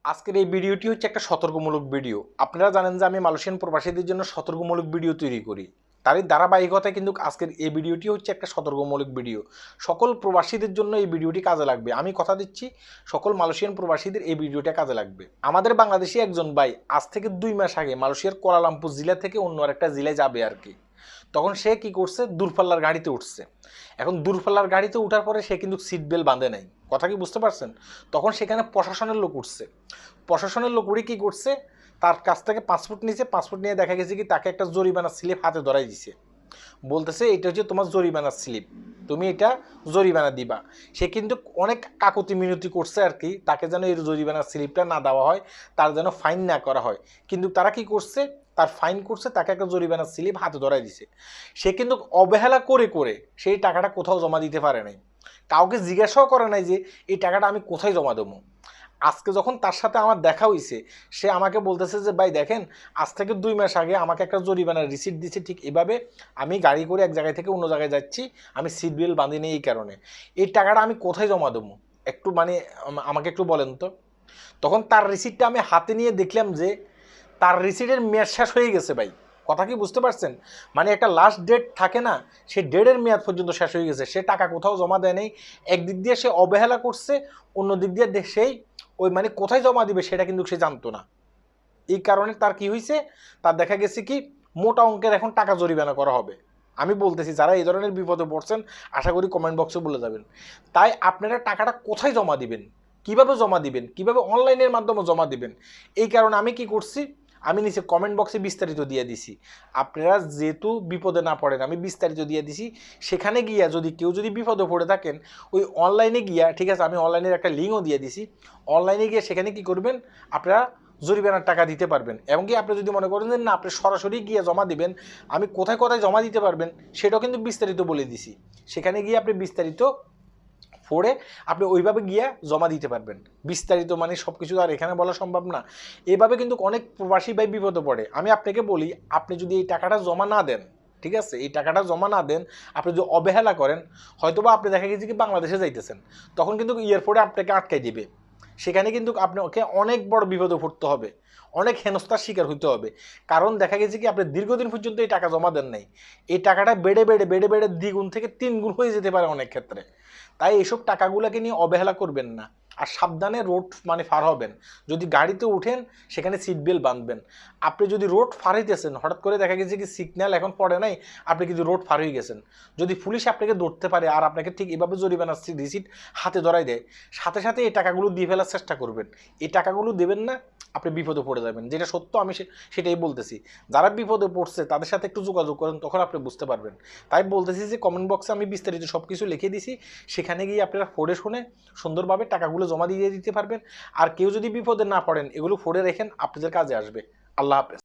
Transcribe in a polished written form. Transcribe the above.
আজকের এই ভিডিওটি হচ্ছে একটা সতর্কমূলক ভিডিও। আপনারা জানেন যে আমি মালয়েশিয়ান প্রবাসীদের জন্য সতর্কমূলক ভিডিও তৈরি করি। তারই ধারাবাহিকতায় কিন্তু আজকের এই ভিডিওটি হচ্ছে একটা সতর্কমূলক ভিডিও। সকল প্রবাসীদের জন্য এই ভিডিওটি কাজে লাগবে। আমি কথা দিচ্ছি সকল মালয়েশিয়ান প্রবাসীদের এই ভিডিওটা কাজে লাগবে। আমাদের বাংলাদেশি একজন ভাই আজ থেকে 2 মাস আগে মালয়েশিয়ার কুয়ালালামপুর জেলা থেকে অন্য আরেকটা জেলায় যাবে আর কি। তখন সে কি করছে, দূরপাল্লার গাড়িতে উঠছে। এখন দূরপাল্লার গাড়িতে উঠার পরে সে কিন্তু সিট বেল্ট বাঁধে নাই। কথা কি বুঝতে পারছেন? তখন সেখানে প্রশাসনের লোক উঠছে। প্রশাসনের লোক উড়ে কী করছে, তার কাছ থেকে পাসপোর্ট নিয়েছে। পাসপোর্ট নিয়ে দেখা গেছে কি তাকে একটা জরিমানার স্লিপ হাতে ধরাই দিছে। বলতেছে এটা হচ্ছে তোমার জরিমানার স্লিপ, তুমি এটা জরিমানা দিবা। সে কিন্তু অনেক কাকুতি মিনতি করছে আর কি, তাকে যেন এই জরিমানার স্লিপটা না দেওয়া হয়, তার যেন ফাইন না করা হয়। কিন্তু তারা কি করছে, তার ফাইন করছে, তাকে একটা জরিমানার স্লিপ হাতে ধরাই দিছে। সে কিন্তু অবহেলা করে করে সেই টাকাটা কোথাও জমা দিতে পারে নাই, কাউকে জিজ্ঞাসাও করে নাই যে এই টাকাটা আমি কোথায় জমা দেবো। আজকে যখন তার সাথে আমার দেখা হয়েছে, সে আমাকে বলতেছে যে ভাই দেখেন, আজ থেকে 2 মাস আগে আমাকে একটা জরিমানার রিসিট দিচ্ছে, ঠিক এভাবে আমি গাড়ি করে এক জায়গায় থেকে অন্য জায়গায় যাচ্ছি, আমি সিট বেল্ট বাঁধিনি এই কারণে। এই টাকাটা আমি কোথায় জমা দেবো, একটু মানে আমাকে একটু বলেন তো। তখন তার রিসিটটা আমি হাতে নিয়ে দেখলাম যে তার রিসিটের মেয়াদ শেষ হয়ে গেছে ভাই। কথা কি বুঝতে পারছেন? মানে একটা লাস্ট ডেট থাকে না, সে ডেটের মেয়াদ পর্যন্ত শেষ হয়ে গেছে, সে টাকা কোথাও জমা দেয় নাই। একদিক দিয়ে সে অবহেলা করছে, অন্য দিক দিয়ে সেই ওই মানে কোথায় জমা দিবে সেটা কিন্তু সে জানতো না। এই কারণে তার কি হয়েছে, তার দেখা গেছে কি মোটা অঙ্কের এখন টাকা জরিমানা করা হবে। আমি বলতেছি যারা এই ধরনের বিপদে পড়ছেন, আশা করি কমেন্ট বক্সে বলে যাবেন। তাই আপনারা টাকাটা কোথায় জমা দিবেন, কিভাবে জমা দিবেন, কিভাবে অনলাইনের মাধ্যমে জমা দিবেন, এই কারণে আমি কি করছি, আমি নিচে কমেন্ট বক্সে বিস্তারিত দিয়ে দিছি। আপনারা যেহেতু বিপদে না পড়েন, আমি বিস্তারিত দিয়ে দিছি। সেখানে গিয়া যদি কেউ যদি বিপদে পড়ে থাকেন, ওই অনলাইনে গিয়া, ঠিক আছে, আমি অনলাইনের একটা লিঙ্কও দিয়ে দিছি। অনলাইনে গিয়ে সেখানে কি করবেন, আপনারা জরিমানার টাকা দিতে পারবেন। এমনকি আপনি যদি মনে করেন যে না আপনি সরাসরি গিয়ে জমা দিবেন, আমি কোথায় কোথায় জমা দিতে পারবেন সেটাও কিন্তু বিস্তারিত বলে দিছি। সেখানে গিয়ে আপনি বিস্তারিত পড়ে আপনি ওইভাবে গিয়ে জমা দিতে পারবেন। বিস্তারিত মানে সব কিছু আর এখানে বলা সম্ভব না। এভাবে কিন্তু অনেক প্রবাসী ভাই বিপদে পড়ে। আমি আপনাকে বলি, আপনি যদি এই টাকাটা জমা না দেন, ঠিক আছে, এই টাকাটা জমা না দেন, আপনি যদি অবহেলা করেন, হয়তোবা আপনি দেখা গেছে কি বাংলাদেশে যাইতেছেন, তখন কিন্তু এয়ারপোর্টে আপনাকে আটকাই দিবে। সেখানে কিন্তু আপনাকে অনেক বড় বিপদে পড়তে হবে, অনেক হেনস্থার শিকার হইতে হবে। কারণ দেখা গেছে কি আপনি দীর্ঘদিন পর্যন্ত এই টাকা জমা দেন নাই, এই টাকাটা বেড়ে বেড়ে বেড়ে বেড়ে 2 গুণ থেকে 3 গুণ হয়ে যেতে পারে অনেক ক্ষেত্রে। তাই এইসব টাকাগুলোকে নিয়ে অবহেলা করবেন না। আর সাবধানে রোড মানে পার হবেন। যদি গাড়িতে উঠেন সেখানে সিট বেল্ট বাঁধবেন। আপনি যদি রোড পার হইতেছেন, হঠাৎ করে দেখা গেছে কি সিগন্যাল এখন পড়ে নাই, আপনি কিন্তু রোড পার হয়ে গেছেন, যদি পুলিশ আপনাকে ধরতে পারে আর আপনাকে ঠিক এভাবে জরিমানা রিসিট হাতে ধরাই দেয়, সাথে সাথে এই টাকাগুলো দিয়ে ফেলার চেষ্টা করবেন। এই টাকাগুলো দেবেন না, আপনি বিপদে পড়ে যাবেন। যেটা সত্য আমি সেটাই বলতেছি। যারা বিপদে পড়ছে তাদের সাথে একটু যোগাযোগ করেন, তখন আপনি বুঝতে পারবেন। তাই বলতেছি যে কমেন্ট বক্সে আমি বিস্তারিত সব কিছু লিখে দিছি, সেখানে গিয়ে আপনারা পড়ে শুনে সুন্দরভাবে টাকাগুলো জমা দিয়ে দিতে পারবেন। আর কেউ যদি বিপদে না পড়েন, এগুলো পড়ে রেখেন, আপনাদের কাজে আসবে। আল্লাহ হাফেজ।